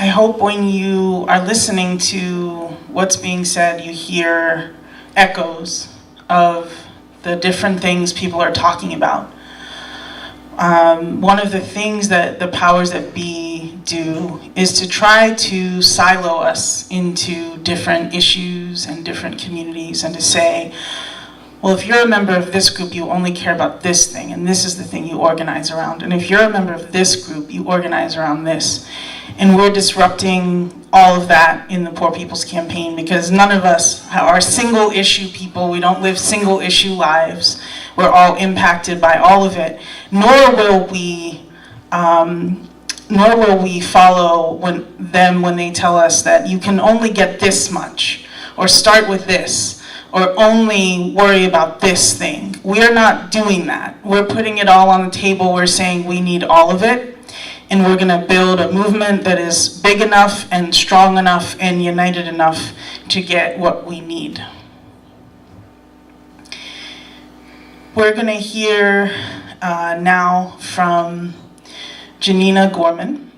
hope when you are listening to what's being said, you hear echoes of the different things people are talking about. One of the things that the powers that be do is to try to silo us into different issues and different communities, and to say, well, if you're a member of this group, you only care about this thing, and this is the thing you organize around. And if you're a member of this group, you organize around this. And we're disrupting all of that in the Poor People's Campaign, because none of us are single issue people. We don't live single issue lives. We're all impacted by all of it. Nor will we follow them when they tell us that you can only get this much, or start with this, or only worry about this thing. We're not doing that. We're putting it all on the table. We're saying we need all of it. And we're going to build a movement that is big enough and strong enough and united enough to get what we need. We're going to hear now from Jennina Gorman,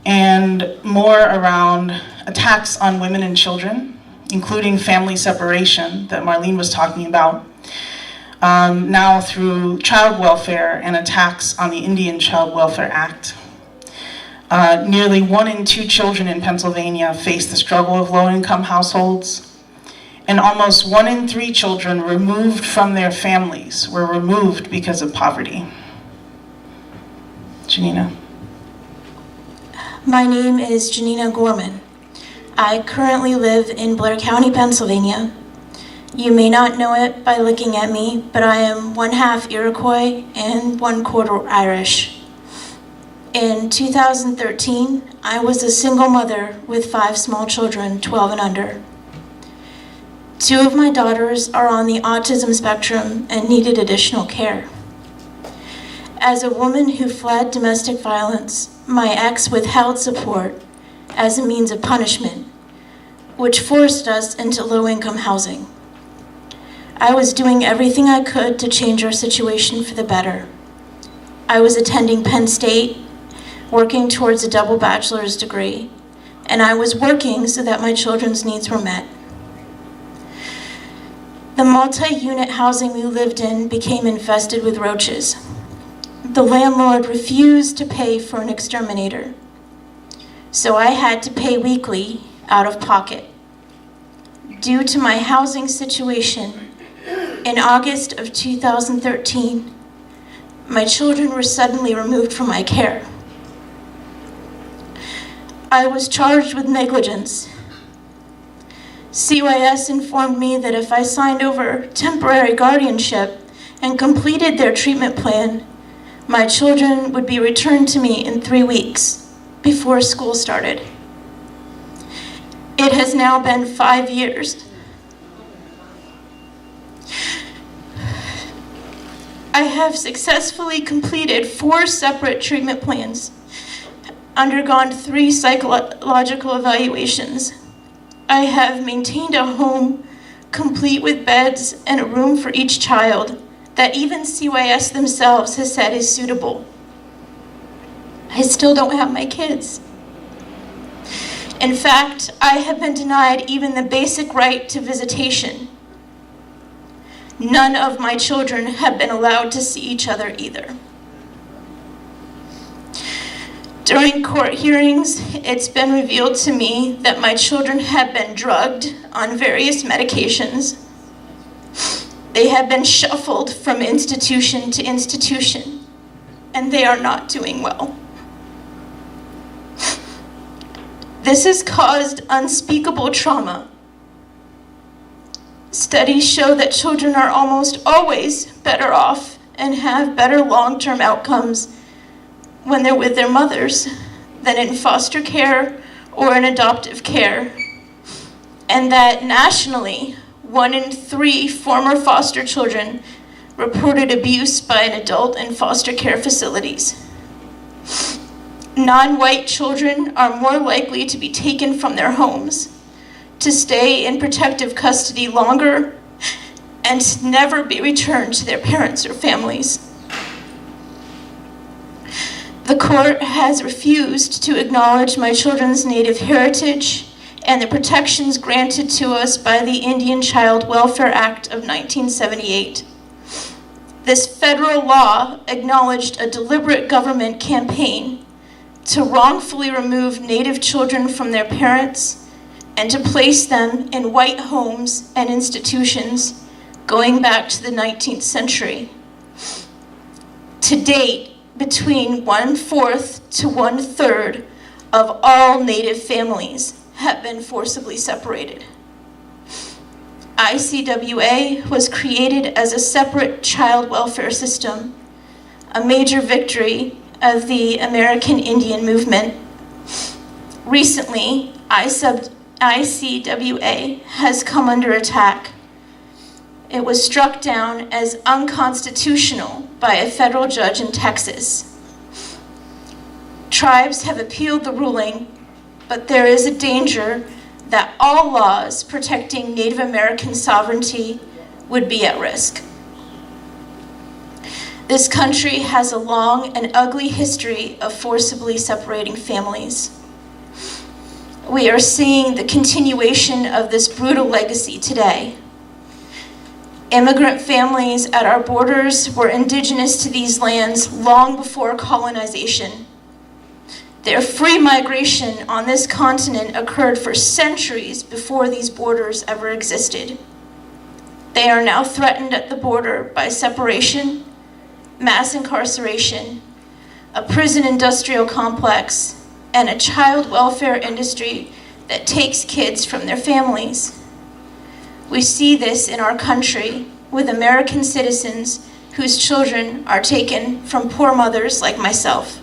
and more around attacks on women and children, including family separation that Marlene was talking about. Now through child welfare and attacks on the Indian Child Welfare Act. Nearly 1 in 2 children in Pennsylvania face the struggle of low-income households, and almost 1 in 3 children removed from their families were removed because of poverty. Jennina. My name is Jennina Gorman. I currently live in Blair County, Pennsylvania. You may not know it by looking at me, but I am 1/2 Iroquois and 1/4 Irish. In 2013, I was a single mother with 5 small children, 12 and under. 2 of my daughters are on the autism spectrum and needed additional care. As a woman who fled domestic violence, my ex withheld support as a means of punishment, which forced us into low-income housing. I was doing everything I could to change our situation for the better. I was attending Penn State, working towards a double bachelor's degree, and I was working so that my children's needs were met. The multi-unit housing we lived in became infested with roaches. The landlord refused to pay for an exterminator, so I had to pay weekly out of pocket. Due to my housing situation, in August of 2013, my children were suddenly removed from my care. I was charged with negligence. CYS informed me that if I signed over temporary guardianship and completed their treatment plan, my children would be returned to me in 3 weeks before school started. It has now been 5 years. I have successfully completed 4 separate treatment plans, undergone 3 psychological evaluations. I have maintained a home complete with beds and a room for each child that even CYS themselves has said is suitable. I still don't have my kids. In fact, I have been denied even the basic right to visitation. None of my children have been allowed to see each other either. During court hearings, it's been revealed to me that my children have been drugged on various medications. They have been shuffled from institution to institution, and they are not doing well. This has caused unspeakable trauma. Studies show that children are almost always better off and have better long-term outcomes when they're with their mothers than in foster care or in adoptive care. And that nationally, 1 in 3 former foster children reported abuse by an adult in foster care facilities. Non-white children are more likely to be taken from their homes, to stay in protective custody longer, and to never be returned to their parents or families. The court has refused to acknowledge my children's Native heritage and the protections granted to us by the Indian Child Welfare Act of 1978. This federal law acknowledged a deliberate government campaign to wrongfully remove Native children from their parents and to place them in white homes and institutions going back to the 19th century. To date, between 1/4 to 1/3 of all Native families have been forcibly separated. ICWA was created as a separate child welfare system, a major victory of the American Indian movement. Recently, ICWA has come under attack. It was struck down as unconstitutional by a federal judge in Texas. Tribes have appealed the ruling, but there is a danger that all laws protecting Native American sovereignty would be at risk. This country has a long and ugly history of forcibly separating families. We are seeing the continuation of this brutal legacy today. Immigrant families at our borders were indigenous to these lands long before colonization. Their free migration on this continent occurred for centuries before these borders ever existed. They are now threatened at the border by separation, mass incarceration, a prison industrial complex, and a child welfare industry that takes kids from their families. We see this in our country with American citizens whose children are taken from poor mothers like myself.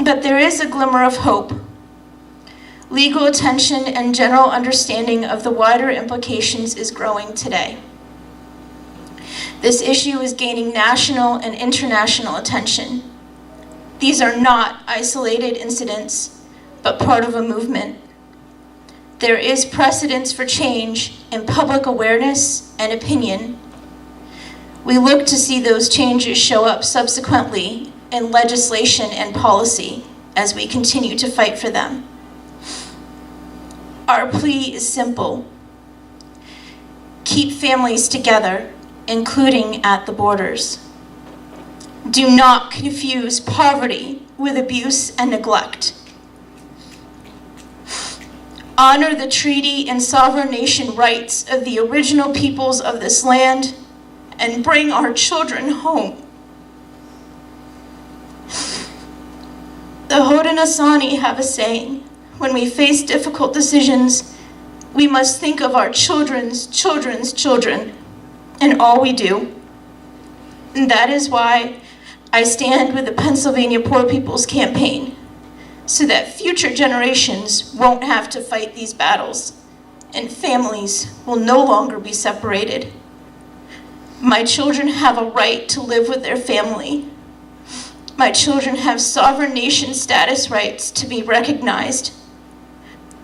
But there is a glimmer of hope. Legal attention and general understanding of the wider implications is growing today. This issue is gaining national and international attention. These are not isolated incidents, but part of a movement. There is precedence for change in public awareness and opinion. We look to see those changes show up subsequently in legislation and policy as we continue to fight for them. Our plea is simple. Keep families together, including at the borders. Do not confuse poverty with abuse and neglect. Honor the treaty and sovereign nation rights of the original peoples of this land and bring our children home. The Haudenosaunee have a saying: when we face difficult decisions, we must think of our children's children's children in all we do. And that is why I stand with the Pennsylvania Poor People's Campaign, so that future generations won't have to fight these battles and families will no longer be separated. My children have a right to live with their family. My children have sovereign nation status rights to be recognized.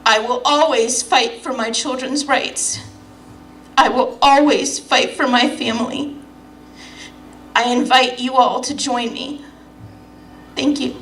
I will always fight for my children's rights. I will always fight for my family. I invite you all to join me. Thank you.